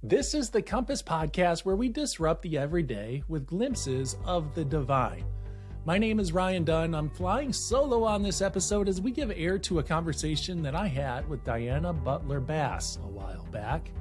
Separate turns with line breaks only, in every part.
This is the Compass Podcast, where we disrupt the everyday with glimpses of the divine. My name is Ryan Dunn. I'm flying solo on this episode as we give air to a conversation that I had with Diana Butler Bass a while back.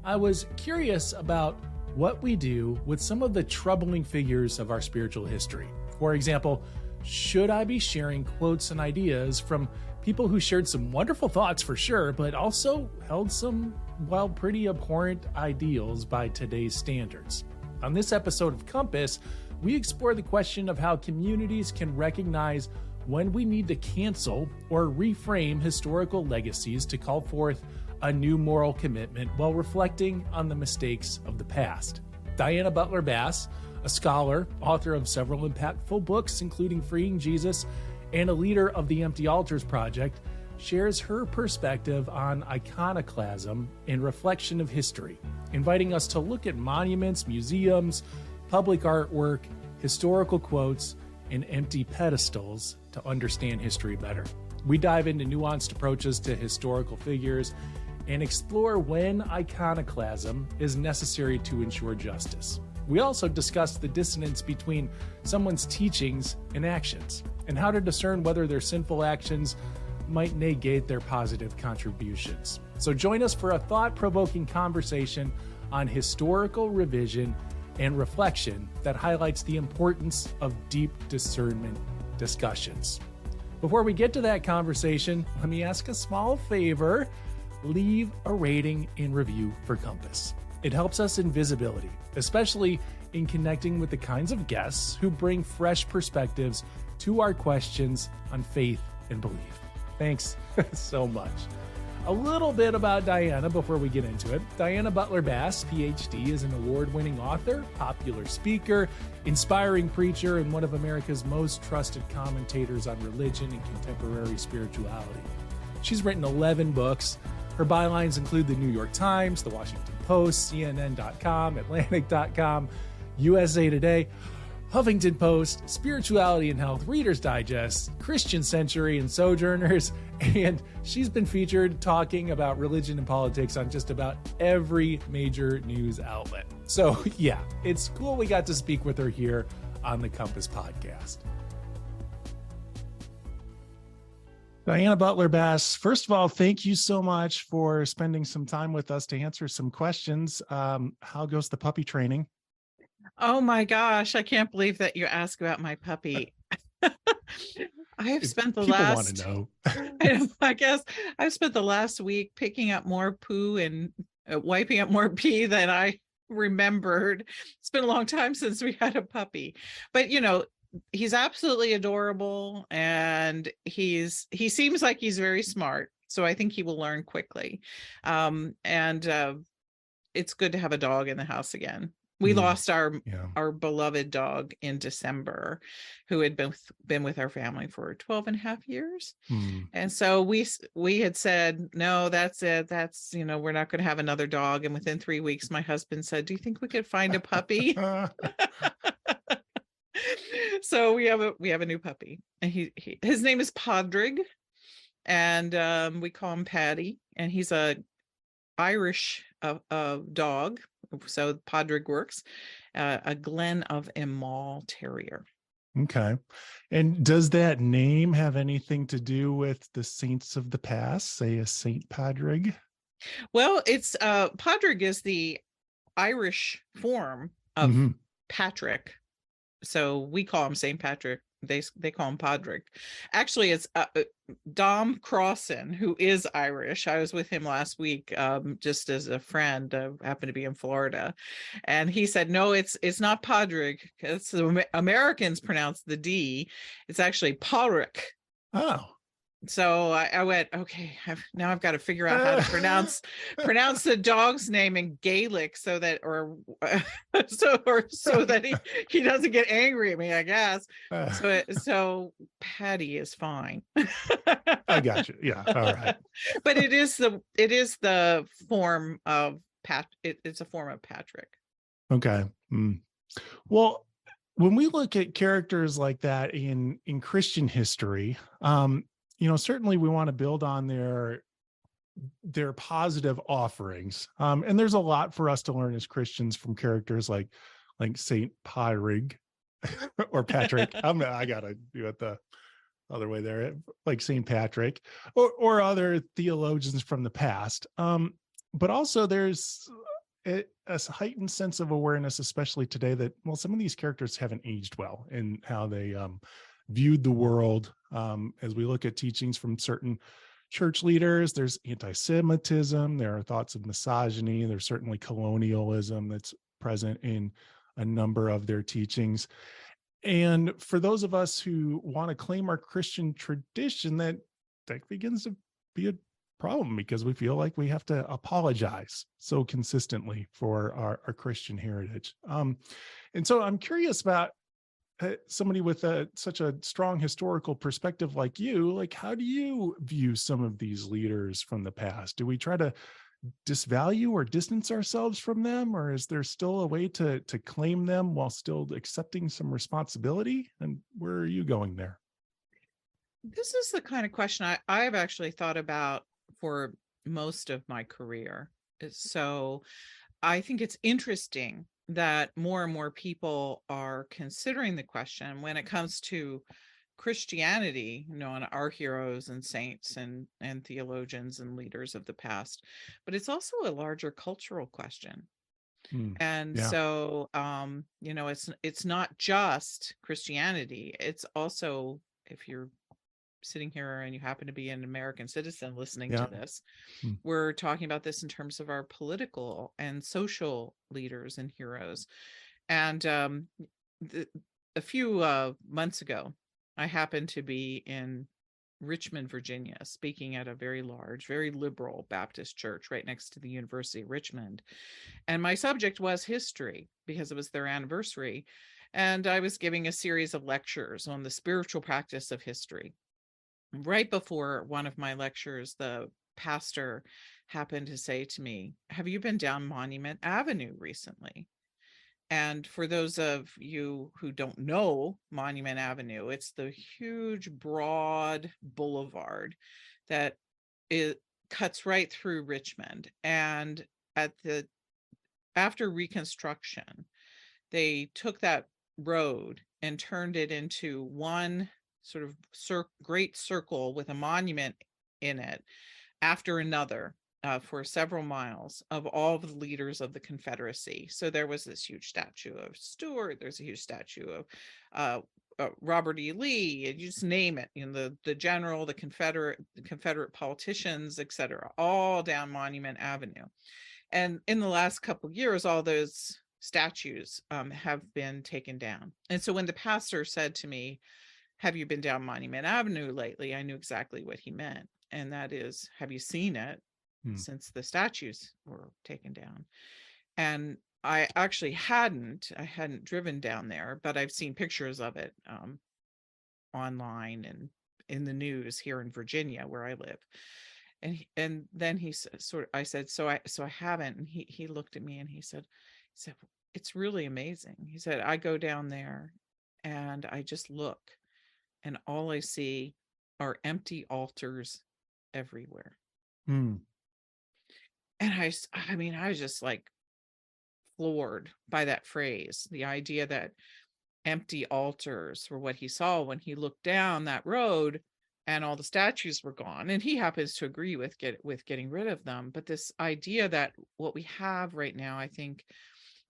I was curious about what we do with some of the troubling figures of our spiritual history. For example, should I be sharing quotes and ideas from people who shared some wonderful thoughts for sure, but also held some, well, pretty abhorrent ideals by today's standards? On this episode of Compass, we explore the question of how communities can recognize when we need to cancel or reframe historical legacies to call forth a new moral commitment while reflecting on the mistakes of the past. Diana Butler Bass, a scholar, author of several impactful books, including Freeing Jesus, and a leader of the Empty Altars Project, shares her perspective on iconoclasm and reflection of history, inviting us to look at monuments, museums, public artwork, historical quotes, and empty pedestals to understand history better. We dive into nuanced approaches to historical figures and explore when iconoclasm is necessary to ensure justice. We also discuss the dissonance between someone's teachings and actions, and how to discern whether their sinful actions might negate their positive contributions. So join us for a thought-provoking conversation on historical revision and reflection that highlights the importance of deep discernment discussions. Before we get to that conversation, let me ask a small favor. Leave a rating and review for Compass. It helps us in visibility, especially in connecting with the kinds of guests who bring fresh perspectives to our questions on faith and belief. Thanks so much. A little bit about Diana before we get into it. Diana Butler Bass, Ph.D, is an award-winning author, popular speaker, inspiring preacher, and one of America's most trusted commentators on religion and contemporary spirituality. She's written 11 books. Her bylines include the New York Times, the Washington Post, CNN.com, Atlantic.com, USA Today, Huffington Post, Spirituality and Health, Reader's Digest, Christian Century, and Sojourners. And she's been featured talking about religion and politics on just about every major news outlet. So yeah, it's cool we got to speak with her here on the Compass Podcast. Diana Butler Bass, first of all, thank you so much for spending some time with us to answer some questions. How goes the puppy training?
Oh my gosh, I can't believe that you asked about my puppy. I have spent the
People
last
want to know.
I guess I've spent the last week picking up more poo and wiping up more pee than I remembered. It's been a long time since we had a puppy. But you know, he's absolutely adorable, and he seems like he's very smart. So I think he will learn quickly. It's good to have a dog in the house again. We lost our beloved dog in December, who had been with our family for 12 and a half years. And so we had said, no, that's it. That's, we're not going to have another dog. And within 3 weeks, my husband said, do you think we could find a puppy? So we have a new puppy, and his name is Padraig, and we call him Paddy, and he's a Irish dog. So Padraig works, a Glen of Emall Terrier.
Okay. And does that name have anything to do with the saints of the past, say a Saint Padraig?
Well, it's Padraig is the Irish form of Patrick. So we call him St. Patrick. They call him Padraig. Actually, it's Dom Crossan, who is Irish. I was with him last week, just as a friend. Happened to be in Florida, and he said, "No, it's not Padraig. It's the Americans pronounce the D. It's actually Padraig." Oh. So I went, okay, now I've got to figure out how to pronounce the dog's name in Gaelic so that he doesn't get angry at me, I guess. So Patty is fine.
I got you. Yeah. All right.
But it is the form of it's a form of Patrick.
Okay. Well, when we look at characters like that in Christian history, certainly we want to build on their they're positive offerings. And there's a lot for us to learn as Christians from characters like Saint Pyrig or Patrick. I gotta do it the other way there, like Saint Patrick or other theologians from the past. But also there's a heightened sense of awareness, especially today, that, well, some of these characters haven't aged well in how they viewed the world. As we look at teachings from certain church leaders, there's anti-Semitism, there are thoughts of misogyny, there's certainly colonialism that's present in a number of their teachings. And for those of us who want to claim our Christian tradition, that begins to be a problem, because we feel like we have to apologize so consistently for our Christian heritage. And so I'm curious about somebody with such a strong historical perspective like you. Like, how do you view some of these leaders from the past? Do we try to disvalue or distance ourselves from them, or is there still a way to claim them while still accepting some responsibility? And where are you going there?
This is the kind of question I've actually thought about for most of my career. So I think it's interesting that more and more people are considering the question when it comes to Christianity, and our heroes and saints and theologians and leaders of the past, but it's also a larger cultural question. And
yeah.
so, it's not just Christianity. It's also, if you're sitting here and you happen to be an American citizen listening to this, we're talking about this in terms of our political and social leaders and heroes. And a few months ago, I happened to be in Richmond, Virginia, speaking at a very large, very liberal Baptist church right next to the University of Richmond. And my subject was history, because it was their anniversary. And I was giving a series of lectures on the spiritual practice of history. Right before one of my lectures, the pastor happened to say to me, "Have you been down Monument Avenue recently?" And for those of you who don't know Monument Avenue, it's the huge, broad boulevard that it cuts right through Richmond. And after Reconstruction, they took that road and turned it into one sort of great circle with a monument in it after another, for several miles, of all the leaders of the Confederacy. So there was this huge statue of Stuart, there's a huge statue of Robert E. Lee, and you just name it, the general, the Confederate politicians, etc., all down Monument Avenue. And in the last couple of years, all those statues have been taken down. And so when the pastor said to me, "Have you been down Monument Avenue lately?" I knew exactly what he meant. And that is, have you seen it since the statues were taken down? And I actually hadn't driven down there, but I've seen pictures of it online and in the news here in Virginia, where I live. And then he said, I said, so I haven't. And he looked at me and he said, "It's really amazing." He said, "I go down there and I just look, and all I see are empty altars everywhere." And I was just like floored by that phrase, the idea that empty altars were what he saw when he looked down that road and all the statues were gone. And he happens to agree with getting rid of them. But this idea that what we have right now, I think,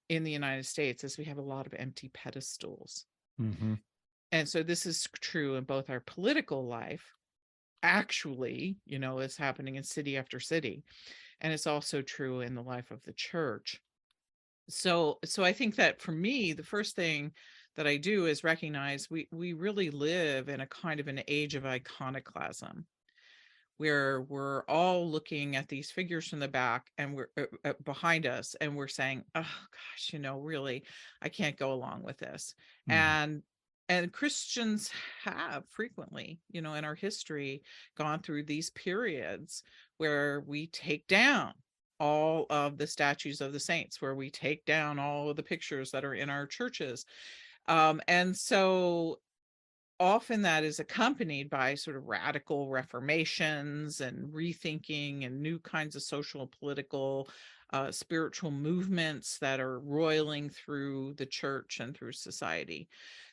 in the United States, is we have a lot of empty pedestals. And so this is true in both our political life, actually, it's happening in city after city. And it's also true in the life of the church. So I think that for me, the first thing that I do is recognize we really live in a kind of an age of iconoclasm, where we're all looking at these figures from the back and we're behind us, and we're saying, "Oh gosh, really, I can't go along with this." And Christians have frequently, in our history, gone through these periods where we take down all of the statues of the saints, where we take down all of the pictures that are in our churches. And so often that is accompanied by sort of radical reformations and rethinking and new kinds of social, political, spiritual movements that are roiling through the church and through society.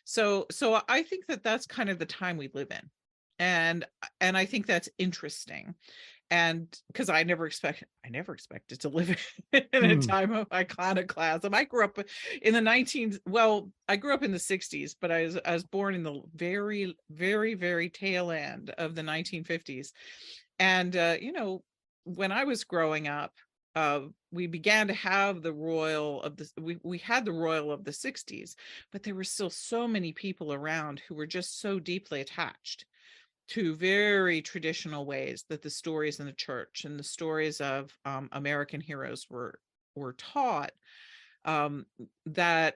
So I think that that's kind of the time we live in, and I think that's interesting. And because I never expected to live in a time of iconoclasm. I grew up in the I grew up in the 60s, but I was born in the very, very, very tail end of the 1950s. And when I was growing up, we began to have the royal of the we had the royal of the 60s, but there were still so many people around who were just so deeply attached to very traditional ways that the stories in the church and the stories of American heroes were taught, that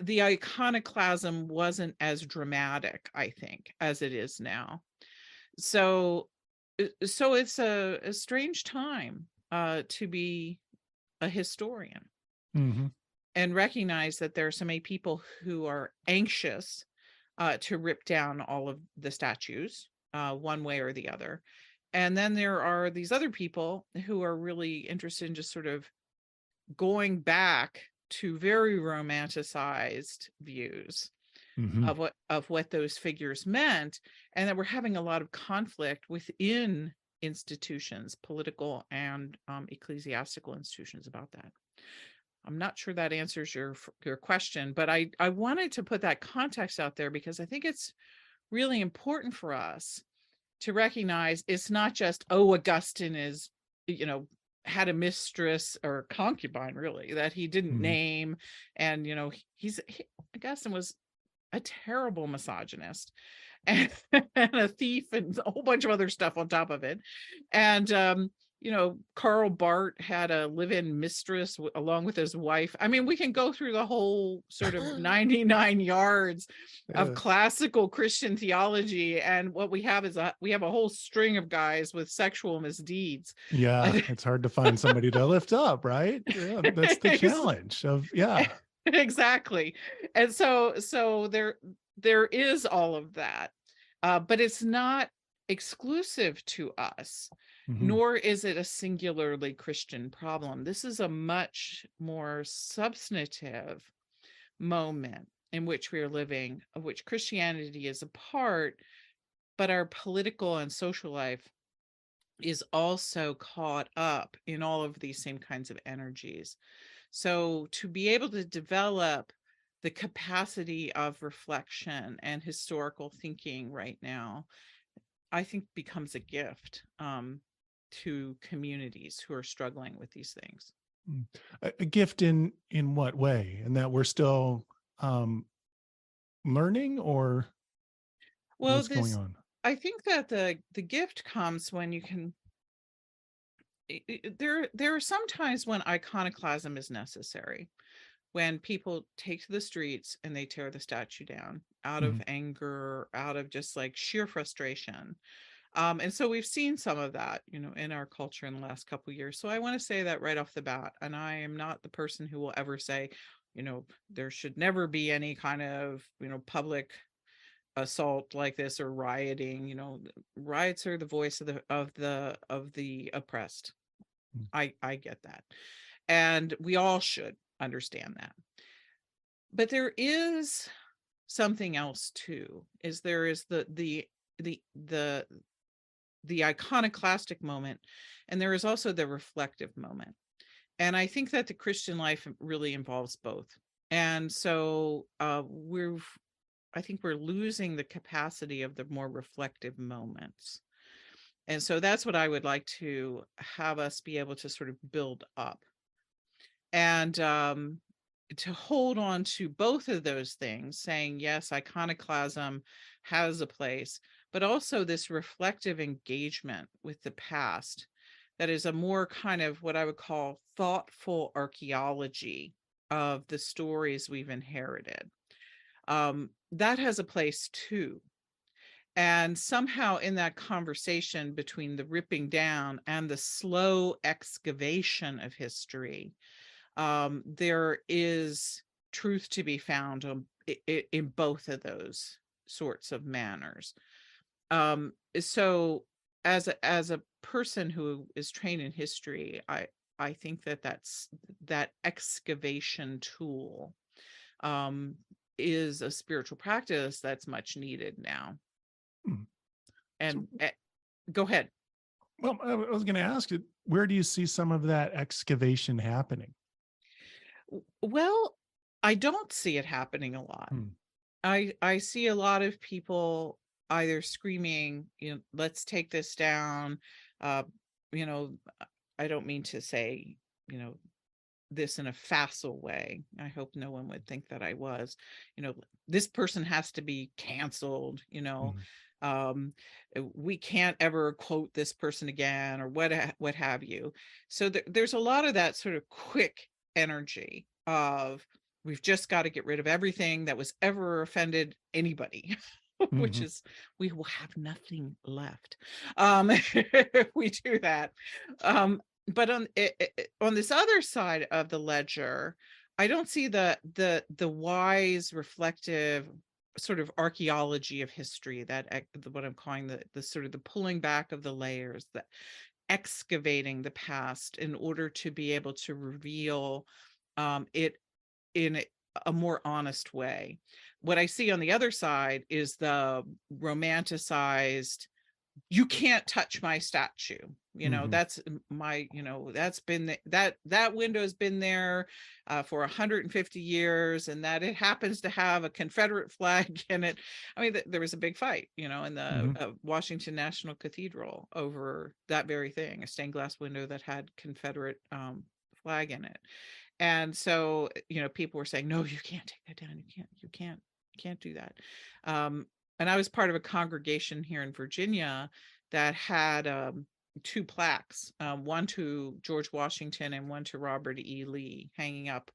the iconoclasm wasn't as dramatic, I think, as it is now. So it's a strange time to be a historian, and recognize that there are so many people who are anxious to rip down all of the statues one way or the other. And then there are these other people who are really interested in just sort of going back to very romanticized views of what those figures meant, and that we're having a lot of conflict within institutions, political and ecclesiastical institutions, about that. I'm not sure that answers your question, but I wanted to put that context out there because I think it's really important for us to recognize it's not just, Augustine is, had a mistress or concubine, really, that he didn't name. And, Augustine was a terrible misogynist and a thief and a whole bunch of other stuff on top of it. And, Karl Barth had a live-in mistress along with his wife. I mean, we can go through the whole sort of 99 yards of classical Christian theology, and what we have is we have a whole string of guys with sexual misdeeds.
Yeah, it's hard to find somebody to lift up, right? Yeah, that's the challenge of,
exactly. And so there is all of that, but it's not exclusive to us. Nor is it a singularly Christian problem. This is a much more substantive moment in which we are living, of which Christianity is a part, but our political and social life is also caught up in all of these same kinds of energies. So to be able to develop the capacity of reflection and historical thinking right now, I think becomes a gift to communities who are struggling with these things.
A gift in what way? And that we're still learning, or what's going on?
I think that the gift comes when you can. There are some times when iconoclasm is necessary, when people take to the streets and they tear the statue down out of anger, out of just like sheer frustration. And so we've seen some of that, in our culture in the last couple of years. So I want to say that right off the bat. And I am not the person who will ever say, there should never be any kind of, public assault like this or rioting. Riots are the voice of the oppressed. I get that. And we all should understand that. But there is something else too, there is the iconoclastic moment, and there is also the reflective moment. And I think that the Christian life really involves both. And so I think we're losing the capacity of the more reflective moments. And so that's what I would like to have us be able to sort of build up, and to hold on to both of those things, saying, yes, iconoclasm has a place, but also this reflective engagement with the past that is a more kind of what I would call thoughtful archaeology of the stories we've inherited. That has a place too. And somehow in that conversation between the ripping down and the slow excavation of history, there is truth to be found in both of those sorts of manners. So as a person who is trained in history, I think that excavation tool is a spiritual practice that's much needed now. And go ahead.
Well, I was going to ask you, where do you see some of that excavation happening?
Well, I don't see it happening a lot. I see a lot of people either screaming, let's take this down. You know, I don't mean to say, this in a facile way. I hope no one would think that I was, this person has to be canceled, we can't ever quote this person again, or what have you. So there's a lot of that sort of quick energy of, we've just got to get rid of everything that was ever offended anybody. Which is, we will have nothing left if we do that. But on this other side of the ledger, I don't see the wise, reflective sort of archaeology of history, that what I'm calling the sort of the pulling back of the layers, the excavating the past in order to be able to reveal it in a more honest way. What I see on the other side is the romanticized, you can't touch my statue. That's my, that's been that window's been there for 150 years, and that it happens to have a Confederate flag in it. I mean, there was a big fight, in the Washington National Cathedral over that very thing, a stained glass window that had Confederate flag in it. And so, people were saying, no, you can't take that down. You can't do that. And I was part of a congregation here in Virginia that had 2 plaques, one to George Washington and one to Robert E. Lee, hanging up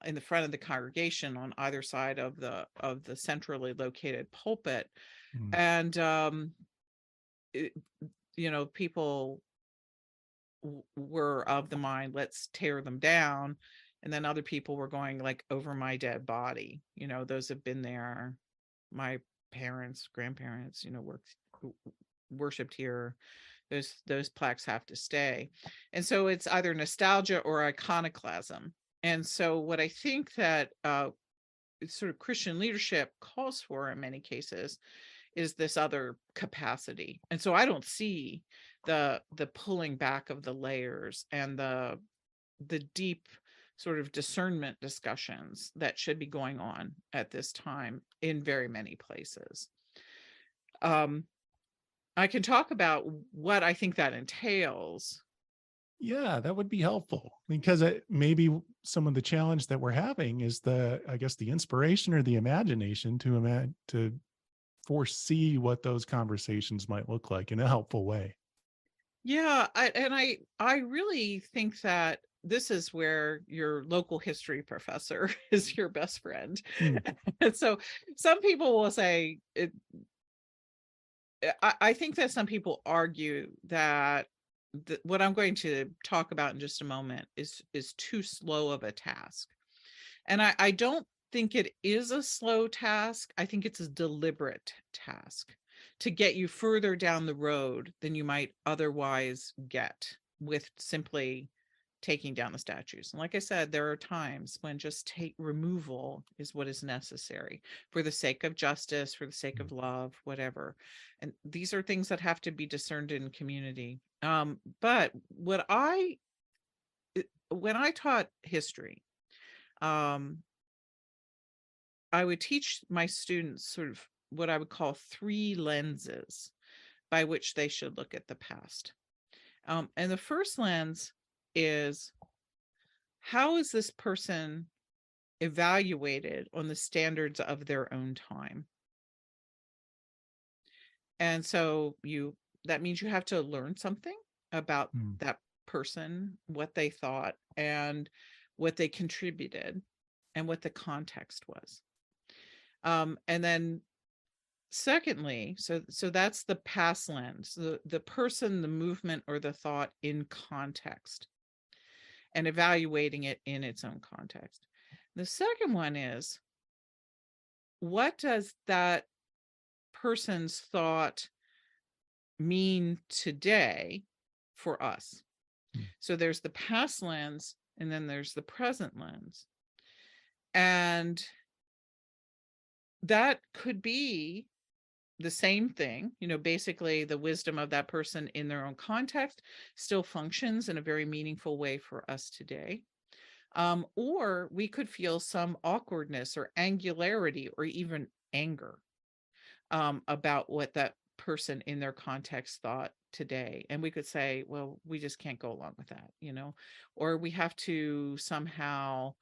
in the front of the congregation on either side of the centrally located pulpit. And people were of the mind, let's tear them down. And then other people were going, like, over my dead body. Those have been there. My parents, grandparents, worshipped here. Those plaques have to stay. And so it's either nostalgia or iconoclasm. And so what I think that sort of Christian leadership calls for in many cases is this other capacity. And so I don't see the pulling back of the layers and the deep sort of discernment discussions that should be going on at this time in very many places. I can talk about what I think that entails.
Yeah, that would be helpful, because maybe some of the challenge that we're having is the inspiration or the imagination to foresee what those conversations might look like in a helpful way.
Yeah, I really think that this is where your local history professor is your best friend. And so some people will say, I think that some people argue that what I'm going to talk about in just a moment is too slow of a task. And I don't think it is a slow task. I think it's a deliberate task to get you further down the road than you might otherwise get with simply taking down the statues. And like I said, there are times when just removal is what is necessary for the sake of justice, for the sake of love, whatever. And these are things that have to be discerned in community. But when I taught history, I would teach my students sort of what I would call 3 lenses by which they should look at the past. And the first lens is, how is this person evaluated on the standards of their own time? And so that means you have to learn something about that person, what they thought and what they contributed and what the context was. And then secondly, so that's the past lens, the person, the movement, or the thought in context, and evaluating it in its own context. The second one is, what does that person's thought mean today for us? So there's the past lens, and then there's the present lens. And that could be the same thing, basically the wisdom of that person in their own context still functions in a very meaningful way for us today. Or we could feel some awkwardness or angularity or even anger about what that person in their context thought today. And we could say, well, we just can't go along with that, or we have to somehow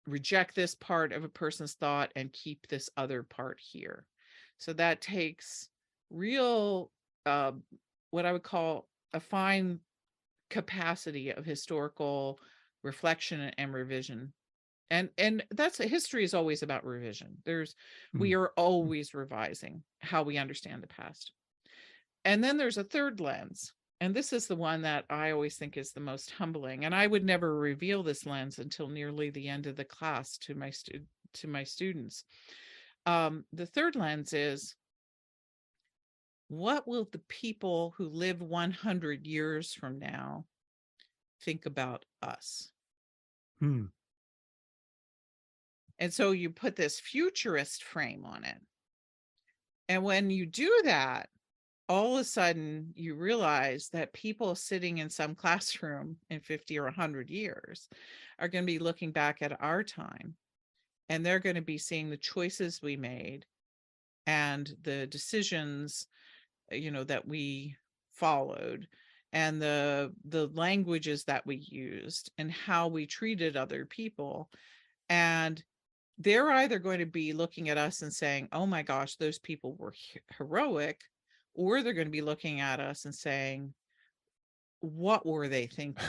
reject this part of a person's thought and keep this other part here. So that takes real, what I would call a fine capacity of historical reflection and revision. And that's, history is always about revision. We are always revising how we understand the past. And then there's a third lens. And this is the one that I always think is the most humbling. And I would never reveal this lens until nearly the end of the class to my students. The third lens is, what will the people who live 100 years from now think about us? And so you put this futurist frame on it. And when you do that, all of a sudden you realize that people sitting in some classroom in 50 or 100 years are going to be looking back at our time, and they're going to be seeing the choices we made and the decisions, that we followed, and the languages that we used and how we treated other people. And they're either going to be looking at us and saying, oh my gosh, those people were heroic, or they're going to be looking at us and saying, what were they thinking?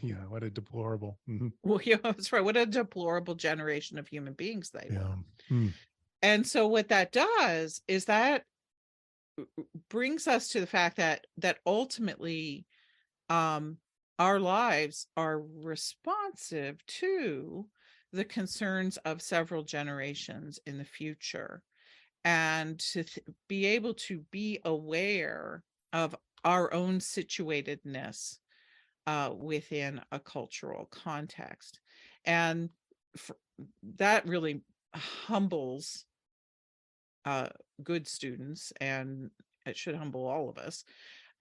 Yeah, what a deplorable.
Well, that's right. What a deplorable generation of human beings they were. And so what that does is that brings us to the fact that ultimately our lives are responsive to the concerns of several generations in the future, and to be able to be aware of our own situatedness within a cultural context. And that really humbles good students, and it should humble all of us.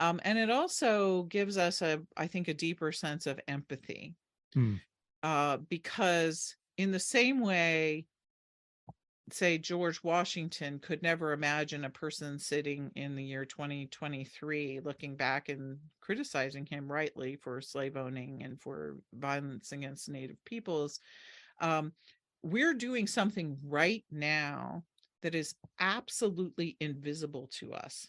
And it also gives us I think, a deeper sense of empathy. Because in the same way, say, George Washington could never imagine a person sitting in the year 2023 looking back and criticizing him rightly for slave owning and for violence against Native peoples. We're doing something right now that is absolutely invisible to us.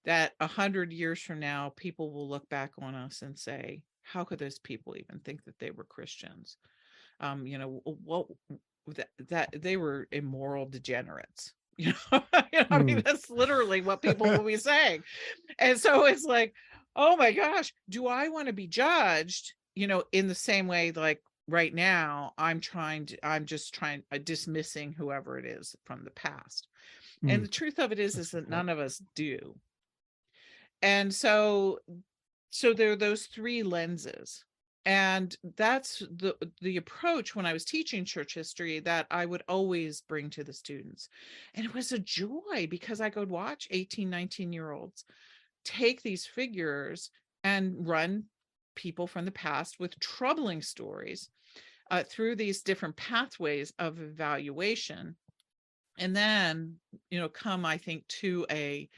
That 100 years from now, people will look back on us and say, how could those people even think that they were Christians? That they were immoral degenerates. I mean, that's literally what people will be saying. And so it's like, oh my gosh, do I want to be judged, in the same way, like right now, I'm just dismissing whoever it is from the past. And the truth of it is that none of us do. And so there are those three lenses. And that's the approach when I was teaching church history that I would always bring to the students. And it was a joy, because I could watch 18, 19-year-olds take these figures and run people from the past with troubling stories through these different pathways of evaluation. And then, come, I think, to a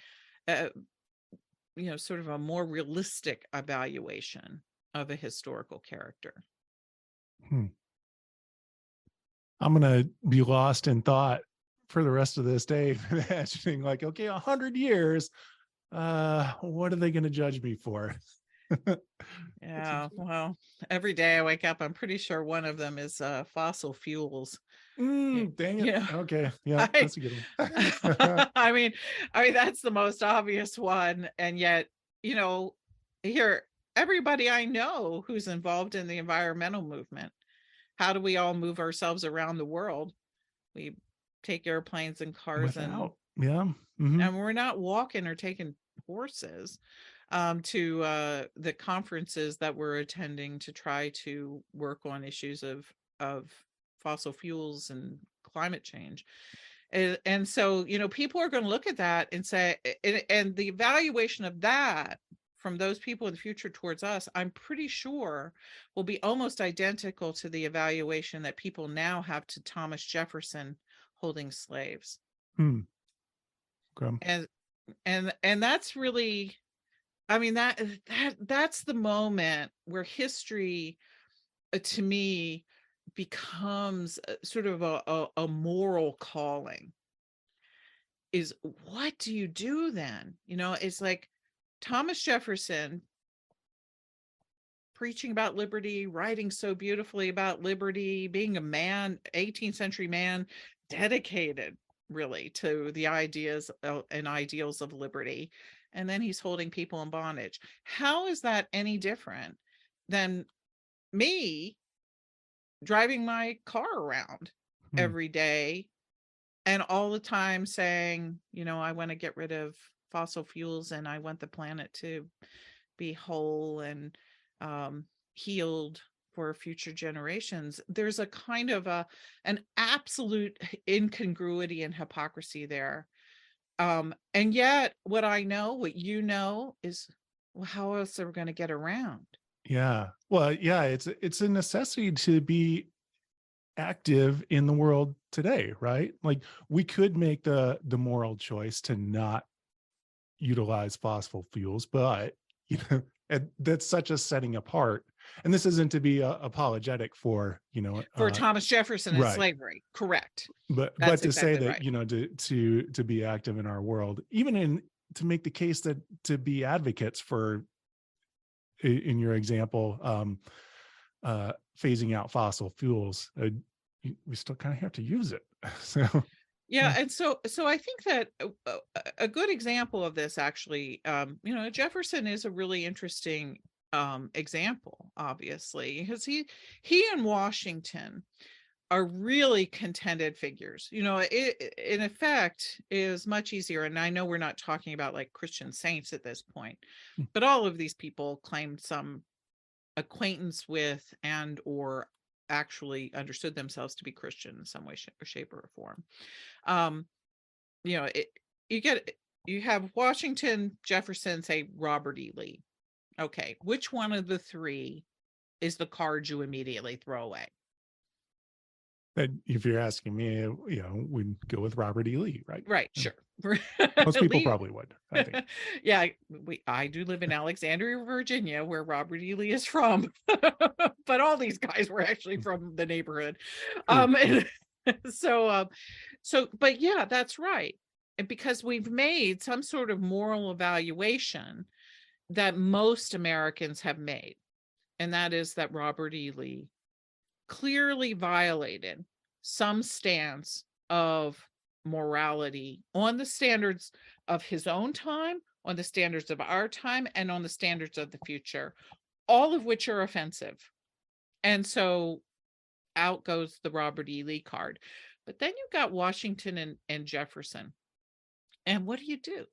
sort of a more realistic evaluation of a historical character.
I'm going to be lost in thought for the rest of this day, imagining like, okay, 100 years, what are they going to judge me for?
Yeah, well, every day I wake up, I'm pretty sure one of them is fossil fuels.
Dang it. Okay. Yeah, that's a good one.
I mean, that's the most obvious one. And yet, here, everybody I know who's involved in the environmental movement, how do we all move ourselves around the world? We take airplanes and cars
without,
and we're not walking or taking horses to the conferences that we're attending to try to work on issues of fossil fuels and climate change. And so, people are going to look at that and say, and the evaluation of that from those people in the future towards us, I'm pretty sure will be almost identical to the evaluation that people now have to Thomas Jefferson holding slaves.
Okay.
And that's really, I mean, that's the moment where history, to me, becomes sort of a moral calling. Is what do you do then? It's like Thomas Jefferson preaching about liberty, writing so beautifully about liberty, being a man, 18th century man, dedicated really to the ideas and ideals of liberty. And then he's holding people in bondage. How is that any different than me driving my car around every day and all the time saying, I want to get rid of fossil fuels and I want the planet to be whole and healed for future generations? There's a kind of an absolute incongruity and hypocrisy there. And yet what you know is, well, how else are we going to get around?
Yeah. Well, yeah, it's a necessity to be active in the world today, right? Like we could make the moral choice to not utilize fossil fuels, but and that's such a setting apart. And this isn't to be apologetic for
for Thomas Jefferson and
right.
slavery, correct?
But
That's
to
exactly
say that
right.
to be active in our world, even to make the case that to be advocates for, in your example, phasing out fossil fuels, we still kind of have to use it. So
yeah. And so I think that a good example of this actually, Jefferson is a really interesting example, obviously, because he and Washington are really contended figures. It in effect is much easier, and I know we're not talking about like Christian saints at this point, but all of these people claimed some acquaintance with and or actually understood themselves to be Christian in some way, shape or form. You have Washington, Jefferson, say Robert E. Lee. Okay, which one of the three is the card you immediately throw away?
if you're asking me, we'd go with Robert E. Lee, right?
Right, sure.
Most people probably would, I think.
Yeah, I do live in Alexandria, Virginia, where Robert E. Lee is from, but all these guys were actually from the neighborhood. But yeah, that's right. And because we've made some sort of moral evaluation that most Americans have made, and that is that Robert E. Lee clearly violated some stance of morality on the standards of his own time, on the standards of our time, and on the standards of the future, all of which are offensive. And so out goes the Robert E. Lee card. But then you've got Washington and Jefferson. And what do?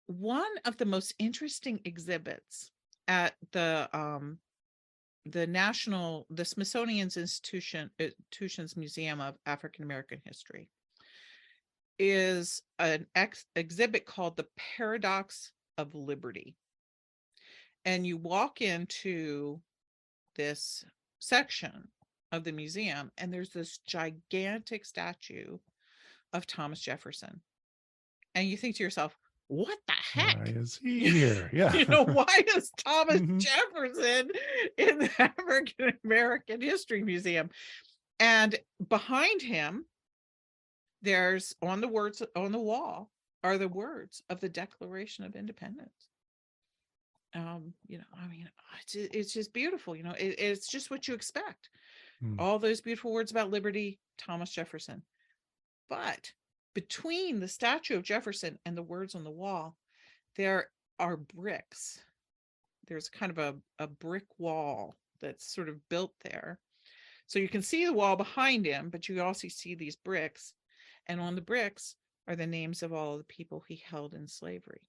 One of the most interesting exhibits at the Smithsonian's Institution's Museum of African American History is an exhibit called The Paradox of Liberty. And you walk into this section of the museum, and there's this gigantic statue of Thomas Jefferson. And you think to yourself, what the heck?
Why is he here? Yeah.
Why is Thomas Jefferson in the African American History Museum? And behind him, there's on the wall are the words of the Declaration of Independence. It's just beautiful. It's just what you expect. All those beautiful words about liberty, Thomas Jefferson. But between the statue of Jefferson and the words on the wall, there are bricks. There's kind of a brick wall that's sort of built there So you can see the wall behind him, but you also see these bricks. And on the bricks are the names of all the people he held in slavery.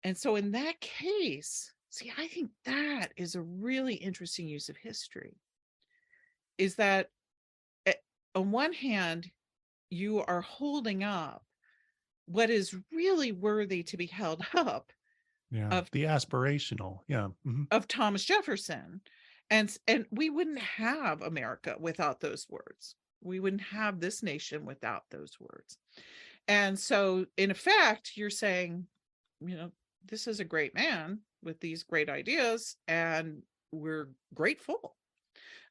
And so in that case, see, I think that is a really interesting use of history, is that on one hand, you are holding up what is really worthy to be held up.
Yeah, of the aspirational. Yeah.
Of Thomas Jefferson. And we wouldn't have America without those words. We wouldn't have this nation without those words. And so in effect, you're saying, this is a great man with these great ideas, and we're grateful.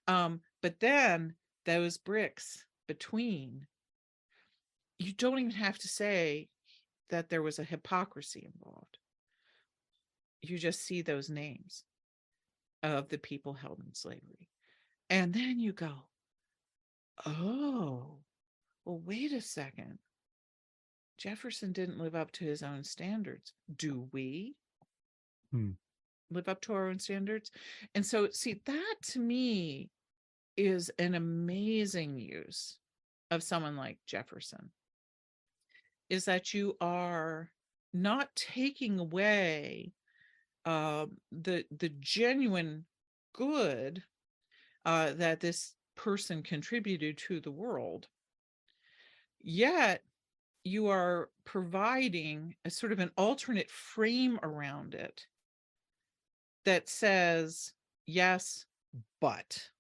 But then those bricks between, you don't even have to say that there was a hypocrisy involved. You just see those names of the people held in slavery. And then you go, oh, well, wait a second. Jefferson didn't live up to his own standards. Do we live up to our own standards? And so, see, that to me is an amazing use of someone like Jefferson, is that you are not taking away the genuine good that this person contributed to the world, yet you are providing a sort of an alternate frame around it that says, yes, but,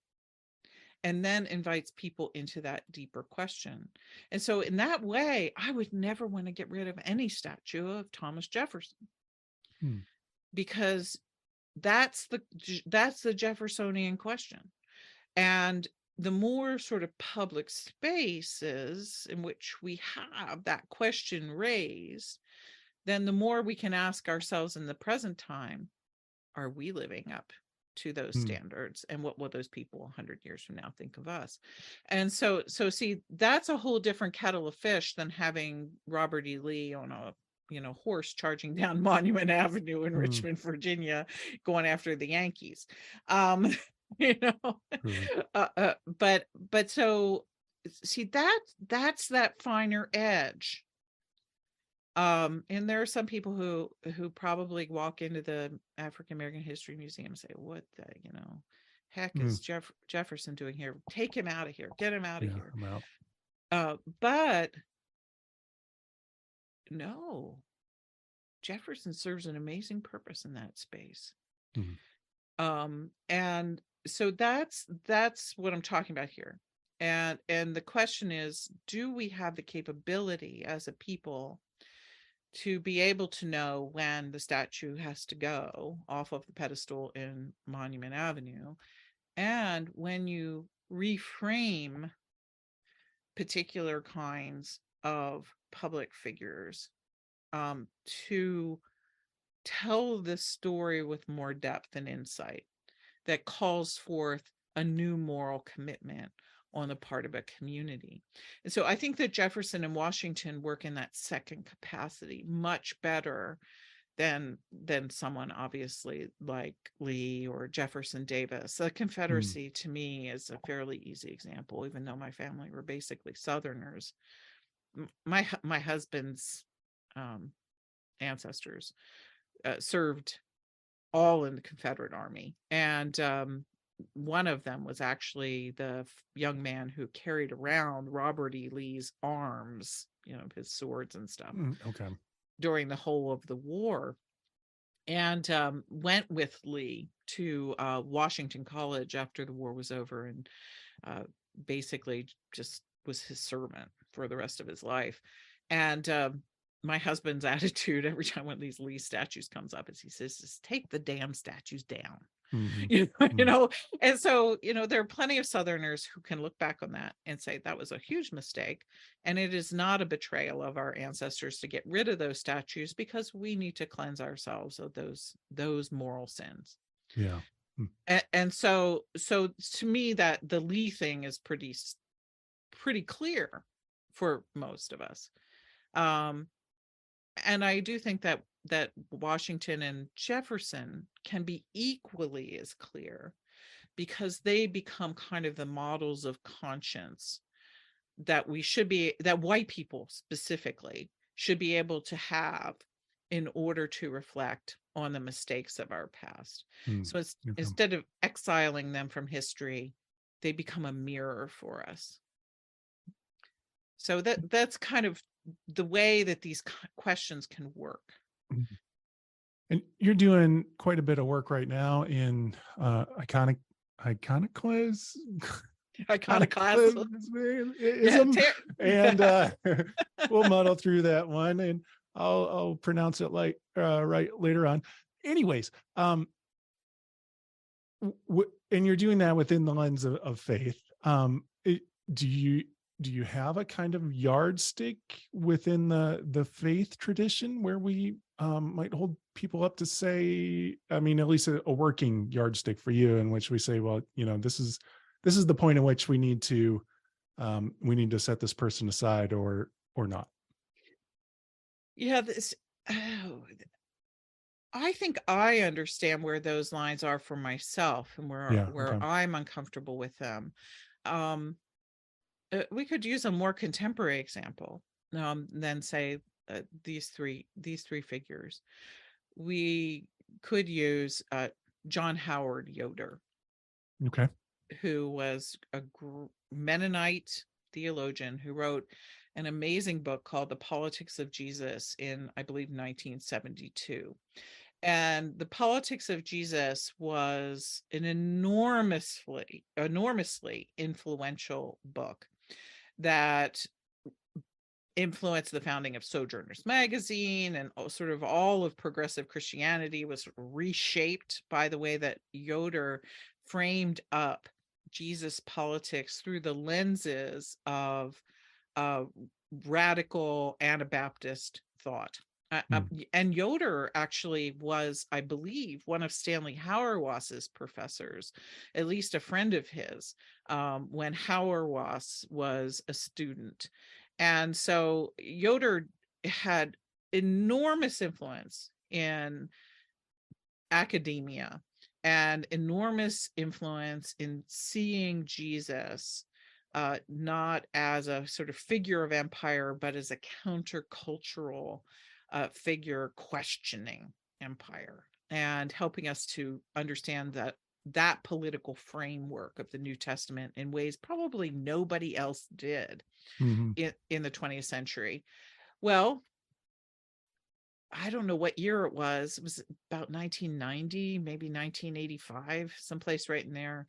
and then invites people into that deeper question. And so in that way, I would never want to get rid of any statue of Thomas Jefferson, because that's the Jeffersonian question. And the more sort of public spaces in which we have that question raised, then the more we can ask ourselves in the present time, are we living up to those standards? And what will those people 100 years from now think of us? And so see, that's a whole different kettle of fish than having Robert E. Lee on a horse charging down Monument Avenue in Richmond, Virginia, going after the Yankees. But so see, that's that finer edge. And there are some people who probably walk into the African American History Museum and say, what the heck is Jefferson doing here? Take him out of here, get him out of here. But no, Jefferson serves an amazing purpose in that space. And so that's what I'm talking about here. And the question is, do we have the capability as a people to be able to know when the statue has to go off of the pedestal in Monument Avenue, and when you reframe particular kinds of public figures to tell this story with more depth and insight that calls forth a new moral commitment on the part of a community. And so I think that Jefferson and Washington work in that second capacity much better than someone obviously like Lee or Jefferson Davis. The Confederacy to me is a fairly easy example, even though my family were basically Southerners. My husband's ancestors served all in the Confederate Army, and one of them was actually the young man who carried around Robert E. Lee's arms, his swords and stuff, during the whole of the war, and went with Lee to Washington College after the war was over, and basically just was his servant for the rest of his life. And my husband's attitude every time one of these Lee statues comes up is he says, just take the damn statues down. And so there are plenty of Southerners who can look back on that and say that was a huge mistake, and it is not a betrayal of our ancestors to get rid of those statues, because we need to cleanse ourselves of those moral sins. And so to me, that the Lee thing is pretty clear for most of us. And I do think that that Washington and Jefferson can be equally as clear, because they become kind of the models of conscience that white people specifically should be able to have in order to reflect on the mistakes of our past. So it's, instead of exiling them from history, they become a mirror for us. So that's kind of the way that these questions can work.
And you're doing quite a bit of work right now in iconoclasm. And we'll muddle through that one, and I'll pronounce it like right later on. Anyways, and you're doing that within the lens of faith. Do you have a kind of yardstick within the faith tradition where we might hold people up to say, I mean, at least a working yardstick for you, in which we say, well, this is the point at which we need to set this person aside or not?
Yeah, I think I understand where those lines are for myself, and where I'm uncomfortable with them. We could use a more contemporary example than say these three figures. We could use John Howard Yoder, who was a Mennonite theologian who wrote an amazing book called The Politics of Jesus in, I believe, 1972. And The Politics of Jesus was an enormously influential book that influenced the founding of Sojourners magazine, and sort of all of progressive Christianity was reshaped by the way that Yoder framed up Jesus politics through the lenses of radical Anabaptist thought. And Yoder actually was, I believe, one of Stanley Hauerwas's professors, at least a friend of his, when Hauerwas was a student. And so Yoder had enormous influence in academia and enormous influence in seeing Jesus not as a sort of figure of empire, but as a countercultural figure questioning empire and helping us to understand that political framework of the New Testament in ways probably nobody else did in the 20th century. Well, I don't know what year it was. It was about 1990, maybe 1985, someplace right in there.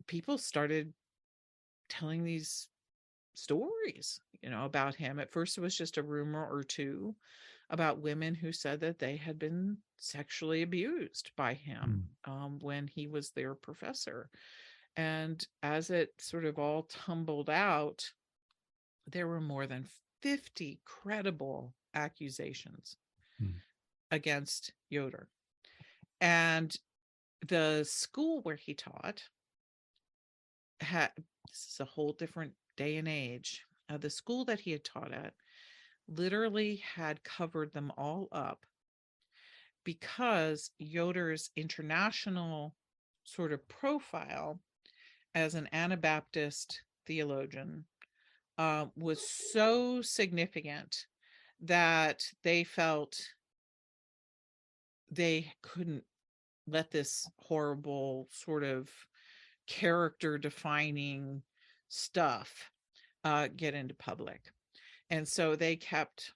People started telling these stories, about him. At first, it was just a rumor or two about women who said that they had been sexually abused by him when he was their professor. And as it sort of all tumbled out, there were more than 50 credible accusations against Yoder. And the school where he taught this is a whole different day and age. The school that he had taught at literally had covered them all up because Yoder's international sort of profile as an Anabaptist theologian was so significant that they felt they couldn't let this horrible sort of character defining stuff get into public. And so they kept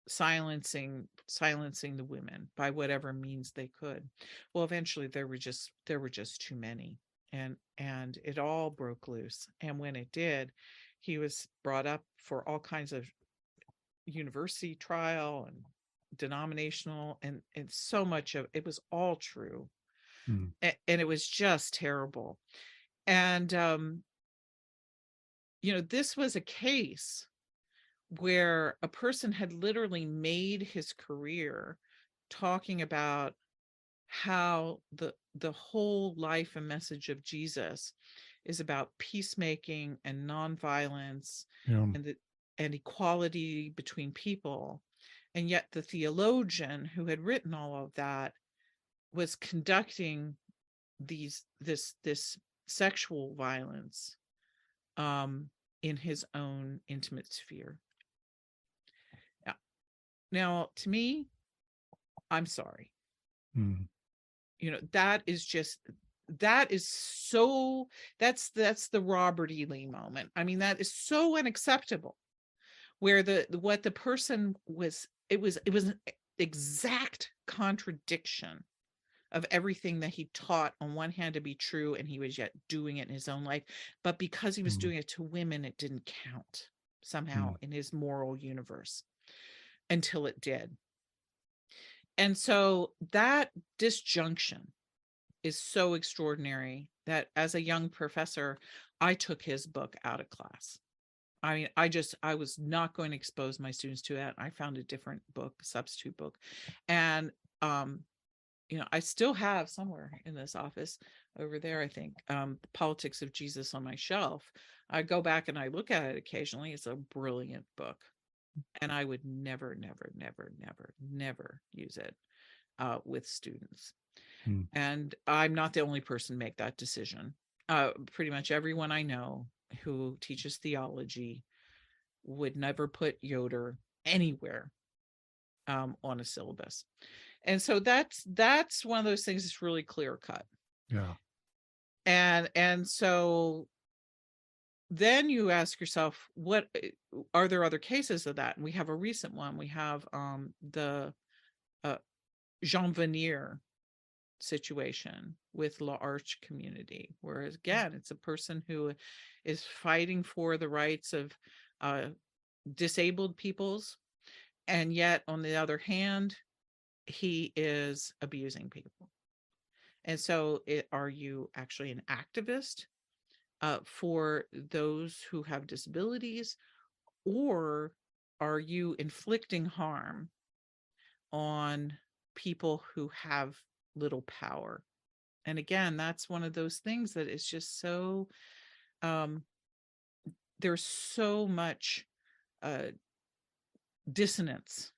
silencing the women by whatever means they could. Well, eventually there were just too many, and it all broke loose. And when it did, he was brought up for all kinds of university trial and denominational, and so much of it was all true. And it was just terrible. And this was a case where a person had literally made his career talking about how the whole life and message of Jesus is about peacemaking and nonviolence and equality between people. And yet the theologian who had written all of that was conducting this sexual violence in his own intimate sphere. Now, to me, I'm sorry. That is so, that's the Robert E. Lee moment. I mean, that is so unacceptable, where what the person was, it was an exact contradiction of everything that he taught on one hand to be true, and he was yet doing it in his own life. But because he was doing it to women, it didn't count somehow in his moral universe until it did. And so that disjunction is so extraordinary that as a young professor, I took his book out of class. I mean, I was not going to expose my students to that. I found a different book, substitute book. And, I still have somewhere in this office over there, I think, Politics of Jesus on my shelf. I go back and I look at it occasionally. It's a brilliant book. And I would never, never, never, never, never use it with students. And I'm not the only person to make that decision. Pretty much everyone I know who teaches theology would never put Yoder anywhere on a syllabus. And so that's one of those things that's really clear cut.
Yeah.
And so then you ask yourself, what are there other cases of that? And we have a recent one. We have the Jean Vanier situation with La Arche community, whereas again, it's a person who is fighting for the rights of disabled peoples, and yet on the other hand, he is abusing people. And so are you actually an activist for those who have disabilities, or are you inflicting harm on people who have little power? And again, that's one of those things that is just so there's so much dissonance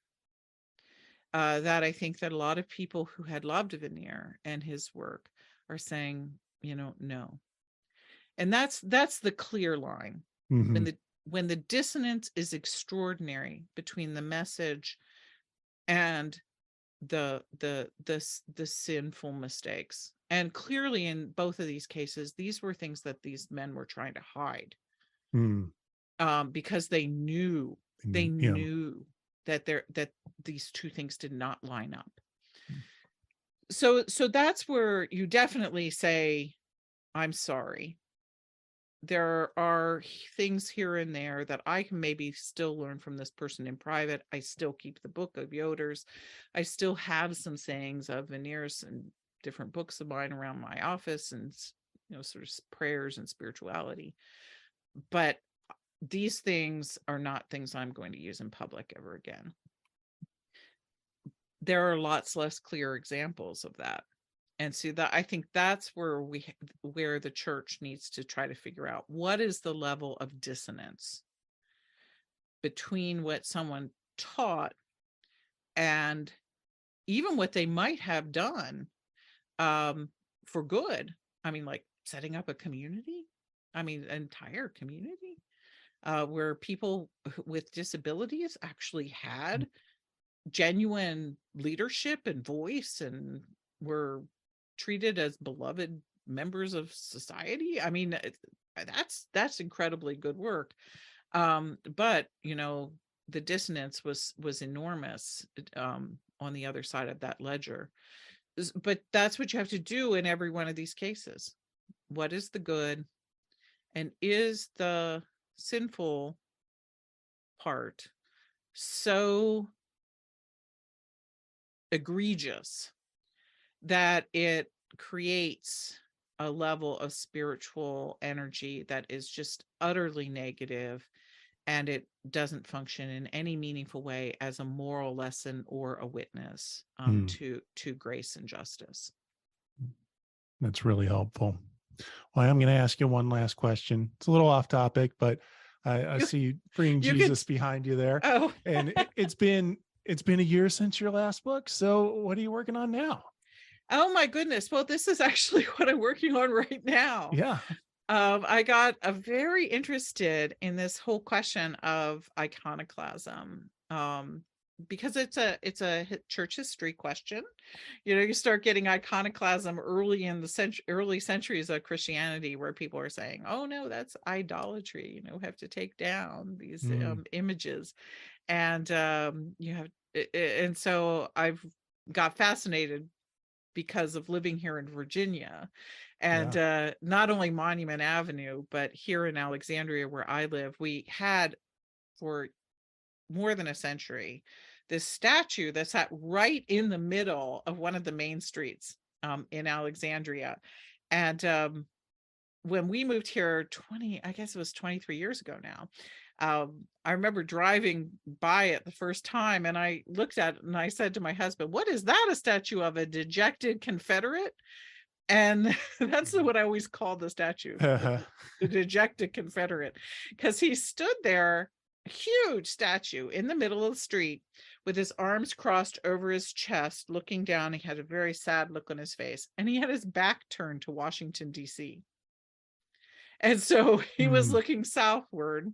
that I think that a lot of people who had loved Vanier and his work are saying, no. And that's the clear line. When the dissonance is extraordinary between the message and the sinful mistakes. And clearly in both of these cases, these were things that these men were trying to hide because they knew that these two things did not line up. So that's where you definitely say, I'm sorry. There are things here and there that I can maybe still learn from this person in private. I still keep the book of Yoder's. I still have some sayings of Vanier's and different books of mine around my office, and sort of prayers and spirituality. But these things are not things I'm going to use in public ever again. There are lots less clear examples of that. And so that, I think that's where the church needs to try to figure out what is the level of dissonance between what someone taught and even what they might have done for good. I mean, like setting up a community. I mean, an entire community where people with disabilities actually had genuine leadership and voice and were treated as beloved members of society. I mean, that's incredibly good work. But the dissonance was enormous on the other side of that ledger. But that's what you have to do in every one of these cases. What is the good, and is the sinful part so egregious that it creates a level of spiritual energy that is just utterly negative, and it doesn't function in any meaningful way as a moral lesson or a witness to grace and justice.
That's really helpful. Well, I'm going to ask you one last question. It's a little off topic, but I see you bringing Jesus behind you there.
Oh.
And it's been It's been a year since your last book. So what are you working on now?
Oh my goodness. Well, this is actually what I'm working on right now.
Yeah.
I got very interested in this whole question of iconoclasm, because it's a church history question. You start getting iconoclasm early in the early centuries of Christianity, where people are saying, "Oh no, that's idolatry. We have to take down these images," and and so I've got fascinated because of living here in Virginia, and not only Monument Avenue, but here in Alexandria, where I live, we had for more than a century this statue that sat right in the middle of one of the main streets in Alexandria. And when we moved here I guess it was 23 years ago now, I remember driving by it the first time, and I looked at it and I said to my husband, "What is that a statue of? A dejected Confederate?" And that's what I always called the statue, the dejected Confederate, because he stood there, a huge statue in the middle of the street with his arms crossed over his chest, looking down. He had a very sad look on his face, and he had his back turned to Washington, D.C. And so he was looking southward.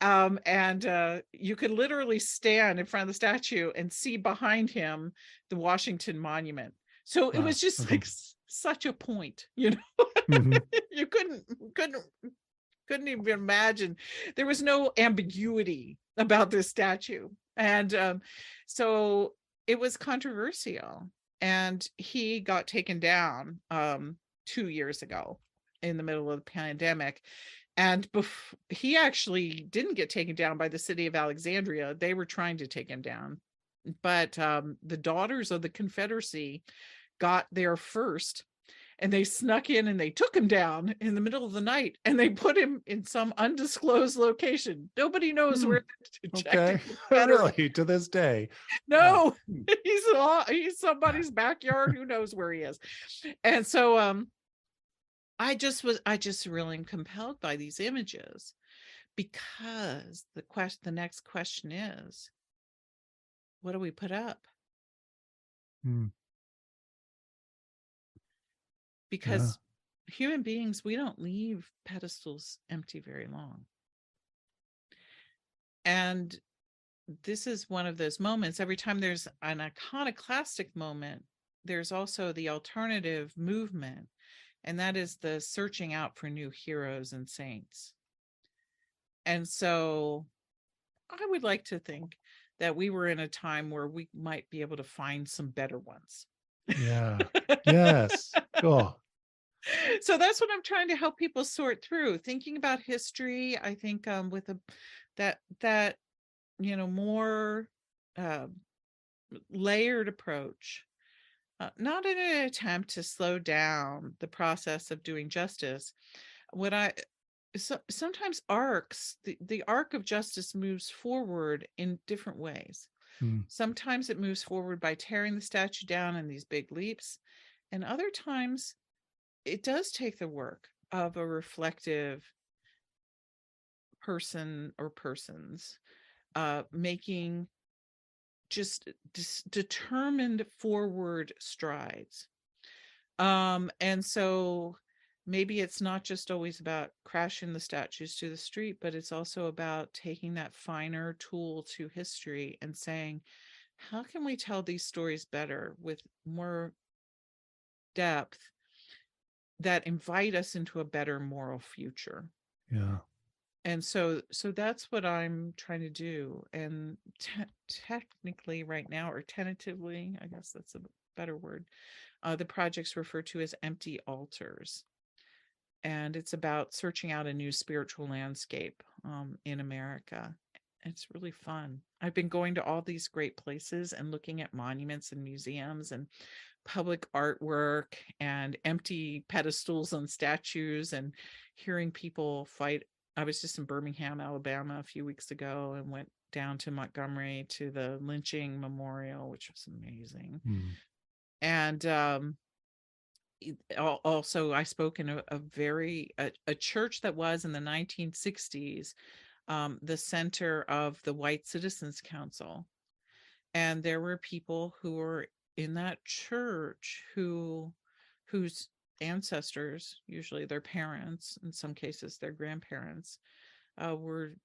And you could literally stand in front of the statue and see behind him the Washington Monument. So it was just like such a point, you couldn't even imagine. There was no ambiguity about this statue. And so it was controversial, and he got taken down 2 years ago in the middle of the pandemic. And he actually didn't get taken down by the city of Alexandria. They were trying to take him down. But the Daughters of the Confederacy got there first, and they snuck in and they took him down in the middle of the night, and they put him in some undisclosed location. Nobody knows where.
Okay. Really, to this day.
No, he's somebody's backyard. Who knows where he is? And so I just really am compelled by these images, because the next question is, what do we put up? Because human beings, we don't leave pedestals empty very long. And this is one of those moments. Every time there's an iconoclastic moment, there's also the alternative movement. And that is the searching out for new heroes and saints. And so I would like to think that we were in a time where we might be able to find some better ones.
Yeah. Yes. Cool.
So that's what I'm trying to help people sort through. Thinking about history, I think with that more layered approach. Not in an attempt to slow down the process of doing justice. Sometimes the arc of justice moves forward in different ways. Sometimes it moves forward by tearing the statue down in these big leaps, and other times it does take the work of a reflective person or persons, making just determined forward strides. And so maybe it's not just always about crashing the statues to the street, but it's also about taking that finer tool to history and saying, how can we tell these stories better with more depth that invite us into a better moral future?
Yeah.
And so that's what I'm trying to do. And technically right now, or tentatively, I guess that's a better word, the project's referred to as Empty Altars. And it's about searching out a new spiritual landscape in America. It's really fun. I've been going to all these great places and looking at monuments and museums and public artwork and empty pedestals and statues, and hearing people fight. I was just in Birmingham, Alabama a few weeks ago, and went down to Montgomery to the lynching memorial, which was amazing. And also I spoke in a church that was in the 1960s the center of the White Citizens Council. And there were people who were in that church whose ancestors, usually their parents, in some cases their grandparents, were,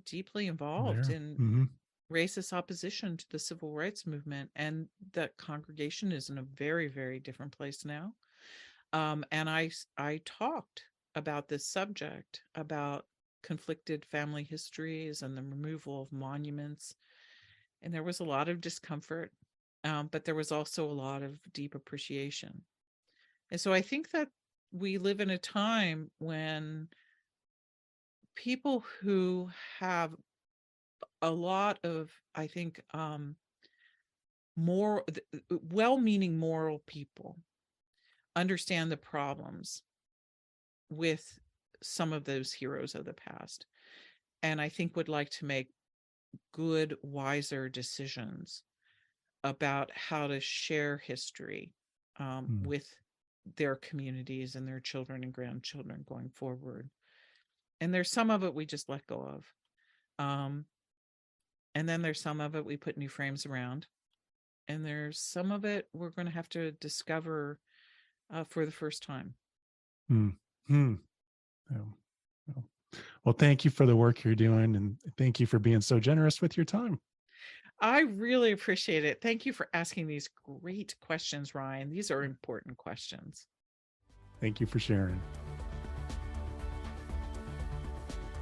deeply involved in racist opposition to the civil rights movement. And that congregation is in a very, very different place now. And I talked about this subject, about conflicted family histories and the removal of monuments. And there was a lot of discomfort, but there was also a lot of deep appreciation. And so I think that we live in a time when people who have a lot of, I think, more well-meaning moral people understand the problems with some of those heroes of the past, and I think would like to make good, wiser decisions about how to share history with their communities and their children and grandchildren going forward. And there's some of it we just let go of. And then there's some of it we put new frames around. And there's some of it we're going to have to discover for the first time.
Well, thank you for the work you're doing, and thank you for being so generous with your time.
I really appreciate it. Thank you for asking these great questions, Ryan. These are important questions.
Thank you for sharing.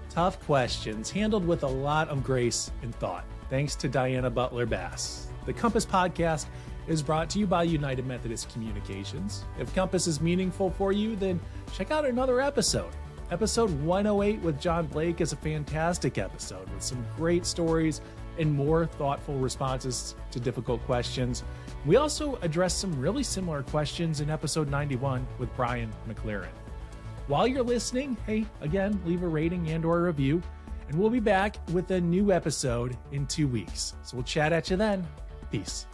Tough questions handled with a lot of grace and thought. Thanks to Diana Butler Bass. The Compass Podcast is brought to you by United Methodist Communications. If Compass is meaningful for you, then check out another episode. Episode 108 with John Blake is a fantastic episode with some great stories and more thoughtful responses to difficult questions. We also address some really similar questions in episode 91 with Brian McLaren. While you're listening, hey, again, leave a rating and or a review, and we'll be back with a new episode in 2 weeks. So we'll chat at you then. Peace.